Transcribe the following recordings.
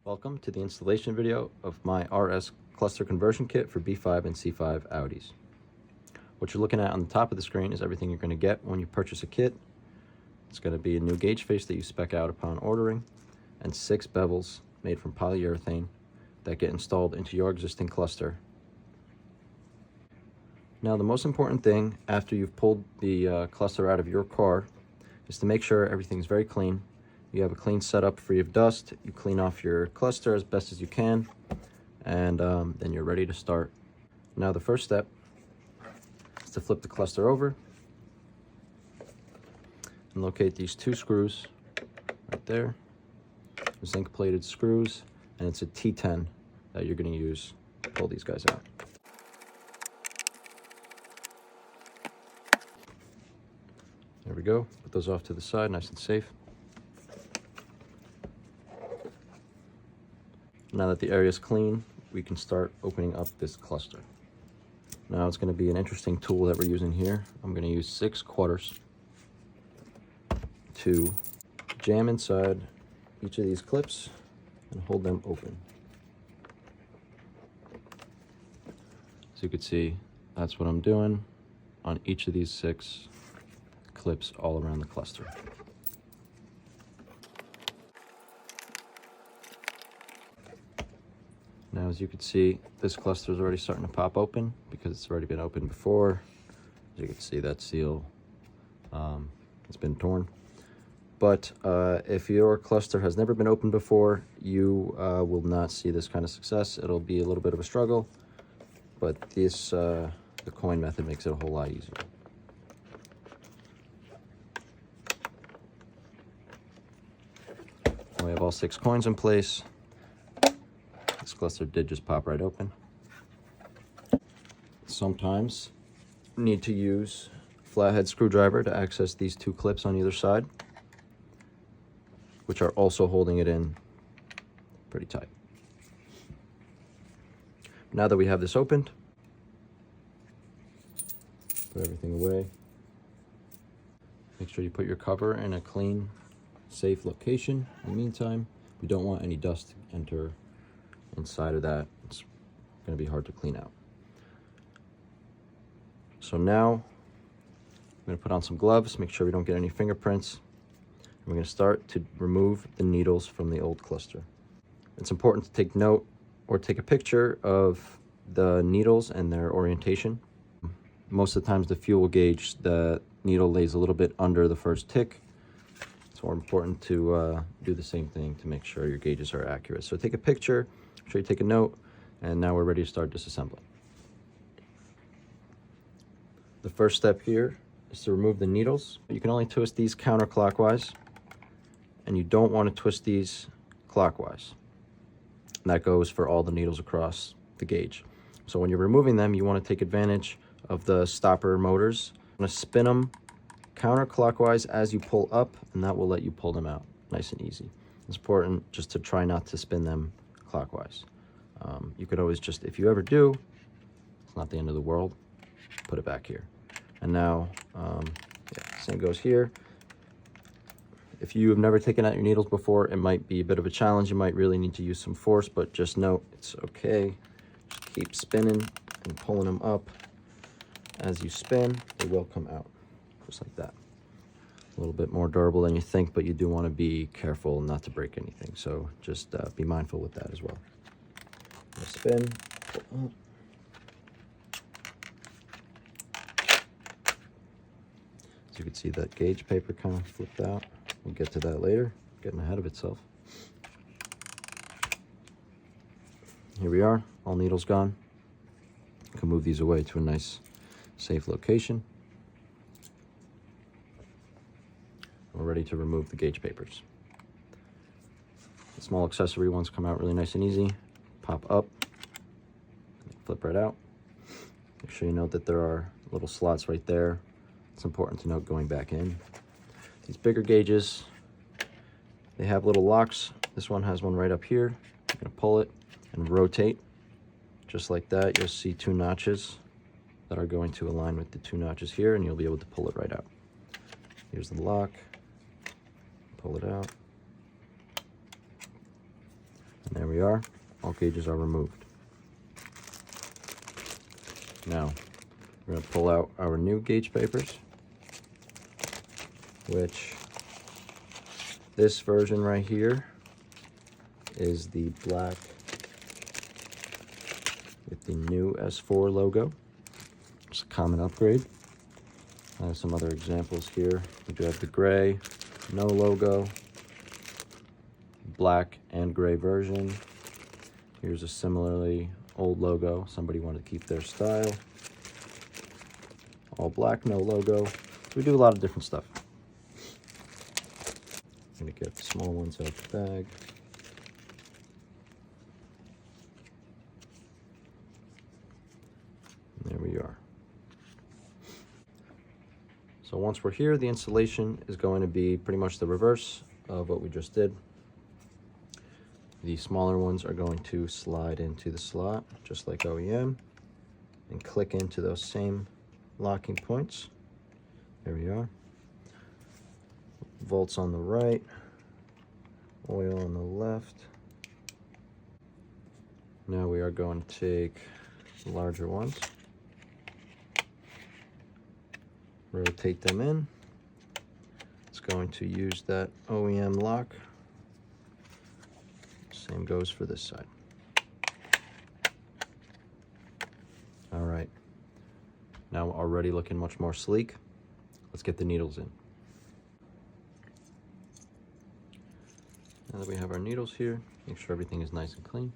Welcome to the installation video of my RS cluster conversion kit for B5 and C5 Audis. What you're looking at on the top of the screen is everything you're going to get when you purchase a kit. It's going to be a new gauge face that you spec out upon ordering, and 6 bevels made from polyurethane that get installed into your existing cluster. Now, the most important thing after you've pulled the cluster out of your car is to make sure everything's very clean. You have a clean setup free of dust. You clean off your cluster as best as you can, and then you're ready to start. Now, the first step is to flip the cluster over and locate these 2 screws right there. Zinc plated screws, and it's a T10 that you're going to use to pull these guys out. There we go. Put those off to the side, nice and safe. Now that the area is clean, we can start opening up this cluster. Now it's going to be an interesting tool that we're using here. I'm going to use 6 quarters to jam inside each of these clips and hold them open. As you can see, that's what I'm doing on each of these 6 clips all around the cluster. Now, as you can see, this cluster is already starting to pop open because it's already been opened before. As you can see, that seal has been torn. But if your cluster has never been opened before, you will not see this kind of success. It'll be a little bit of a struggle, but this the coin method makes it a whole lot easier. We have all 6 coins in place. This cluster did just pop right open. Sometimes you need to use a flathead screwdriver to access these 2 clips on either side, which are also holding it in pretty tight. Now that we have this opened, put everything away. Make sure you put your cover in a clean, safe location. In the meantime, we don't want any dust to enter inside of that. It's going to be hard to clean out. So now I'm going to put on some gloves, make sure we don't get any fingerprints. And we're going to start to remove the needles from the old cluster. It's important to take note or take a picture of the needles and their orientation. Most of the times the fuel gauge, the needle lays a little bit under the first tick. It's more important to do the same thing to make sure your gauges are accurate. So take a picture, make sure you take a note, and now we're ready to start disassembling. The first step here is to remove the needles. You can only twist these counterclockwise, and you don't want to twist these clockwise. And that goes for all the needles across the gauge. So when you're removing them, you want to take advantage of the stopper motors. You want to spin them counterclockwise as you pull up, and that will let you pull them out nice and easy. It's important just to try not to spin them clockwise. You could always just, if you ever do, it's not the end of the world, put it back here. And now, same goes here. If you have never taken out your needles before, it might be a bit of a challenge. You might really need to use some force, but just know it's okay. Just keep spinning and pulling them up. As you spin, they will come out, just like that. A little bit more durable than you think, but you do want to be careful not to break anything. So just be mindful with that as well. Spin, pull up. As you can see, that gauge paper kind of flipped out. We'll get to that later, getting ahead of itself. Here we are, all needles gone. You can move these away to a nice, safe location. We're ready to remove the gauge papers. The small accessory ones come out really nice and easy. Pop up, flip right out. Make sure you note that there are little slots right there. It's important to note going back in. These bigger gauges, they have little locks. This one has one right up here. You're gonna pull it and rotate. Just like that, you'll see 2 notches that are going to align with the 2 notches here, and you'll be able to pull it right out. Here's the lock. Pull it out. And There we are. All gauges are removed. Now, we're going to pull out our new gauge papers, which this version right here is the black with the new S4 logo. It's a common upgrade. I have some other examples here. We do have the gray, no logo, black and gray version. Here's a similarly old logo. Somebody wanted to keep their style. All black, no logo. We do a lot of different stuff. I'm gonna get the small ones out the bag. And there we are. So once we're here, the installation is going to be pretty much the reverse of what we just did. The smaller ones are going to slide into the slot, just like OEM, and click into those same locking points. There we are. Volts on the right, oil on the left. Now we are going to take the larger ones, rotate them in. It's going to use that OEM lock. Same goes for this side. All right. Now already looking much more sleek. Let's get the needles in. Now that we have our needles here, make sure everything is nice and clean.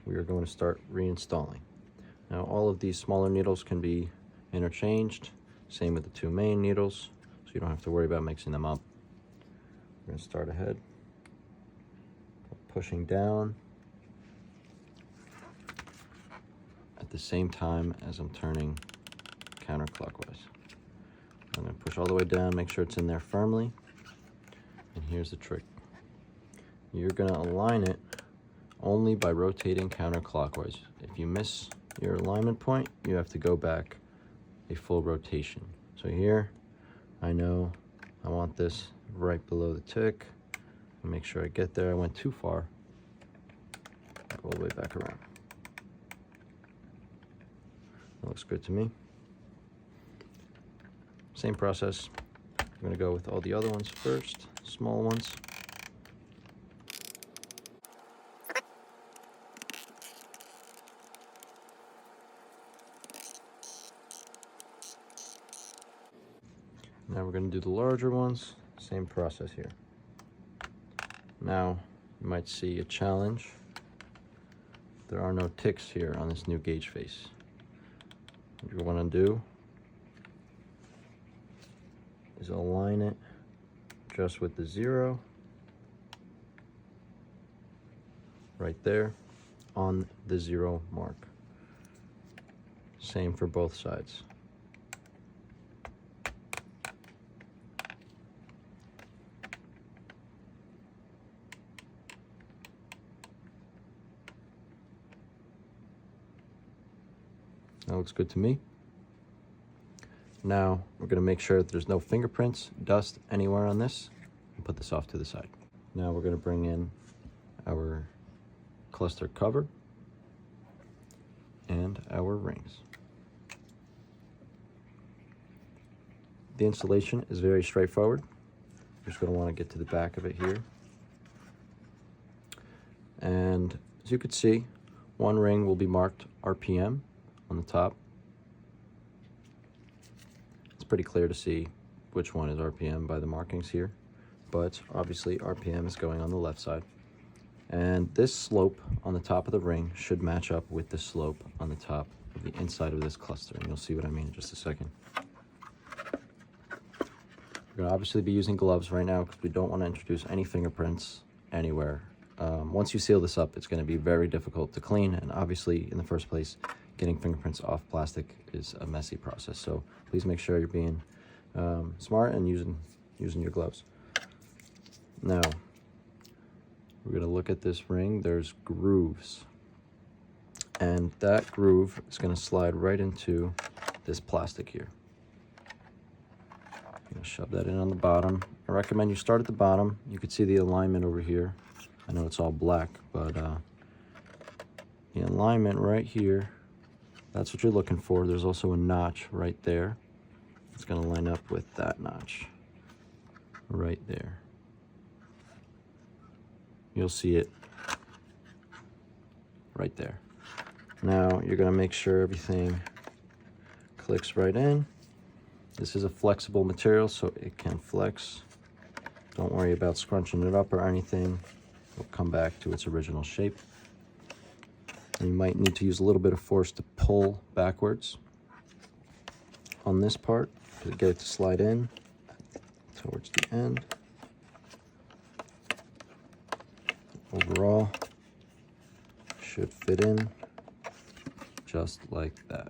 We are going to start reinstalling. Now all of these smaller needles can be interchanged. Same with the two main needles, so you don't have to worry about mixing them up. We're going to start ahead, pushing down at the same time as I'm turning counterclockwise. I'm going to push all the way down, make sure it's in there firmly. And here's the trick. You're going to align it only by rotating counterclockwise. If you miss your alignment point, you have to go back a full rotation. So here, I know I want this right below the tick. Make sure I get there. I went too far. Go all the way back around. That looks good to me. Same process. I'm going to go with all the other ones first, small ones. Now we're going to do the larger ones. Same process here. Now, you might see a challenge. There are no ticks here on this new gauge face. What you want to do is align it just with the 0 right there on the 0 mark. Same for both sides. That looks good to me. Now we're going to make sure that there's no fingerprints, dust anywhere on this, and put this off to the side. Now we're going to bring in our cluster cover and our rings. The installation is very straightforward. You're just going to want to get to the back of it here. And as you can see, one ring will be marked RPM on the top. It's pretty clear to see which one is RPM by the markings here, but obviously RPM is going on the left side. And this slope on the top of the ring should match up with the slope on the top of the inside of this cluster, and you'll see what I mean in just a second. We're going to obviously be using gloves right now because we don't want to introduce any fingerprints anywhere. Once you seal this up, it's going to be very difficult to clean, and obviously in the first place, getting fingerprints off plastic is a messy process. So please make sure you're being smart and using your gloves. Now, we're going to look at this ring. There's grooves, and that groove is going to slide right into this plastic here. I'm going to shove that in on the bottom. I recommend you start at the bottom. You can see the alignment over here. I know it's all black, but the alignment right here, that's what you're looking for. There's also a notch right there. It's going to line up with that notch right there. You'll see it right there. Now you're going to make sure everything clicks right in. This is a flexible material, so it can flex. Don't worry about scrunching it up or anything. It'll come back to its original shape. And you might need to use a little bit of force to pull backwards on this part to get it to slide in towards the end. Overall, should fit in just like that.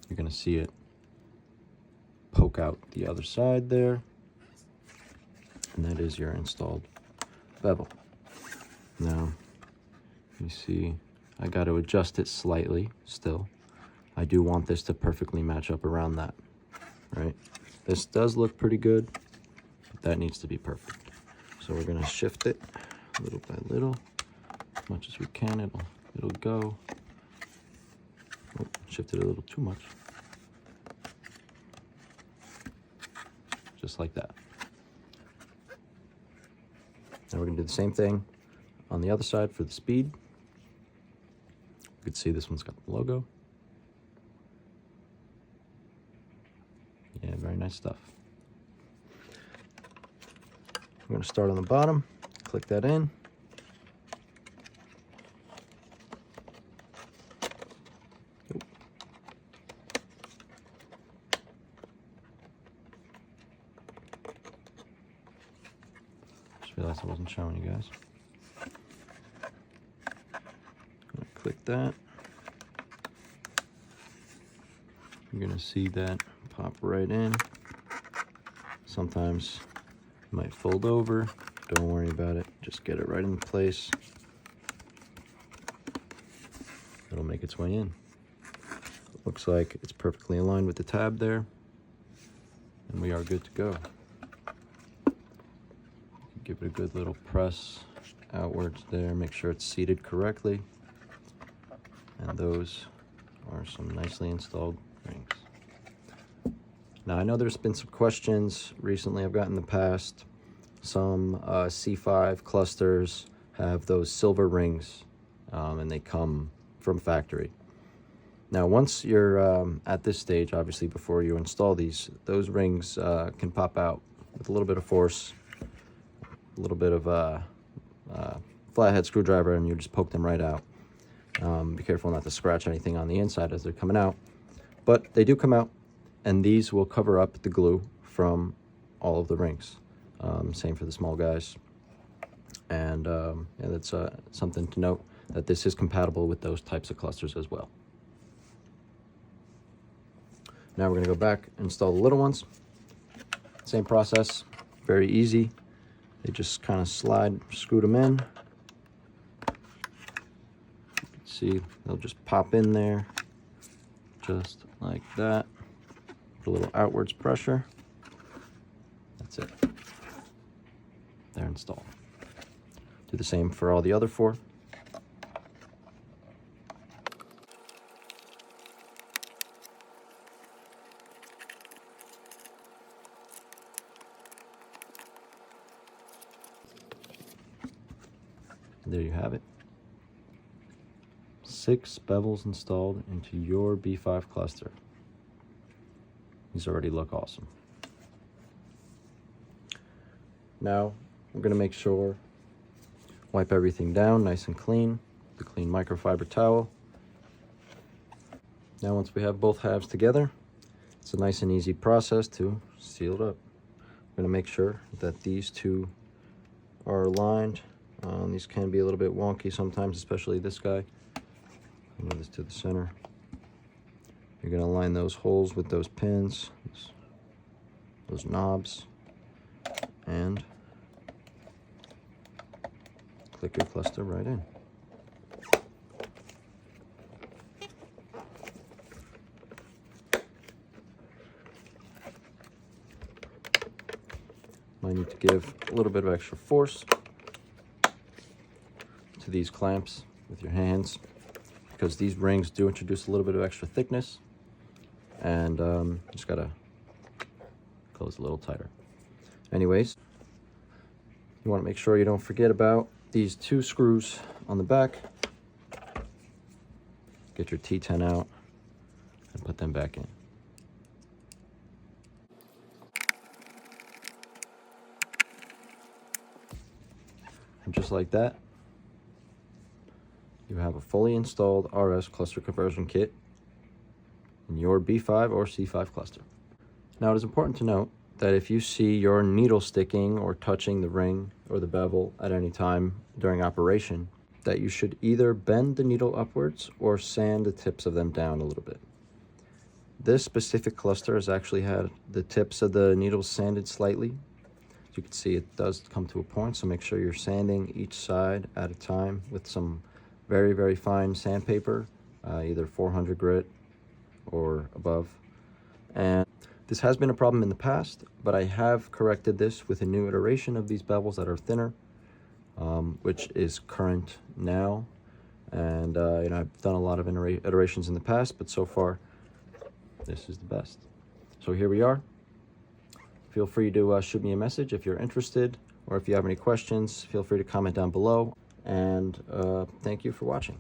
You're going to see it poke out the other side there, and that is your installed bevel. Now, you see, I got to adjust it slightly still. I do want this to perfectly match up around that, right? This does look pretty good, but that needs to be perfect. So we're going to shift it little by little, as much as we can. It'll go. Oh, shifted a little too much. Just like that. Now we're going to do the same thing on the other side for the speed. You can see this one's got the logo. Yeah, very nice stuff. I'm going to start on the bottom, click that in. Just realized I wasn't showing you guys. Click that. You're going to see that pop right in. Sometimes it might fold over. Don't worry about it. Just get it right in place. It'll make its way in. Looks like it's perfectly aligned with the tab there. And we are good to go. Give it a good little press outwards there. Make sure it's seated correctly. And those are some nicely installed rings. Now, I know there's been some questions recently I've gotten in the past. Some C5 clusters have those silver rings, and they come from factory. Now, once you're at this stage, obviously before you install these, those rings can pop out with a little bit of force, a little bit of a flathead screwdriver, and you just poke them right out. Be careful not to scratch anything on the inside as they're coming out. But they do come out, and these will cover up the glue from all of the rings. Same for the small guys. And yeah, that's something to note, that this is compatible with those types of clusters as well. Now we're going to go back and install the little ones. Same process, very easy. They just kind of slide, screw them in. See, they'll just pop in there, just like that. Put a little outwards pressure. That's it. They're installed. Do the same for all the other four. There you have it. 6 bevels installed into your B5 cluster. These already look awesome. Now we're going to make sure, wipe everything down nice and clean, the clean microfiber towel. Now once we have both halves together, it's a nice and easy process to seal it up. We're going to make sure that these two are aligned. These can be a little bit wonky sometimes, especially this guy. Move this to the center. You're going to align those holes with those pins, those knobs, and click your cluster right in. Might need to give a little bit of extra force. to these clamps with your hands, because these rings do introduce a little bit of extra thickness, and just gotta close a little tighter. Anyways, you want to make sure you don't forget about these 2 screws on the back. Get your T10 out and put them back in. And just like that, you have a fully installed RS cluster conversion kit in your B5 or C5 cluster. Now, it is important to note that if you see your needle sticking or touching the ring or the bevel at any time during operation, that you should either bend the needle upwards or sand the tips of them down a little bit. This specific cluster has actually had the tips of the needles sanded slightly. As you can see, it does come to a point, so make sure you're sanding each side at a time with some very, very fine sandpaper, either 400 grit or above. And this has been a problem in the past, but I have corrected this with a new iteration of these bevels that are thinner, which is current now. And you know, I've done a lot of iterations in the past, but so far this is the best. So here we are. Feel free to shoot me a message if you're interested, or if you have any questions, feel free to comment down below. And thank you for watching.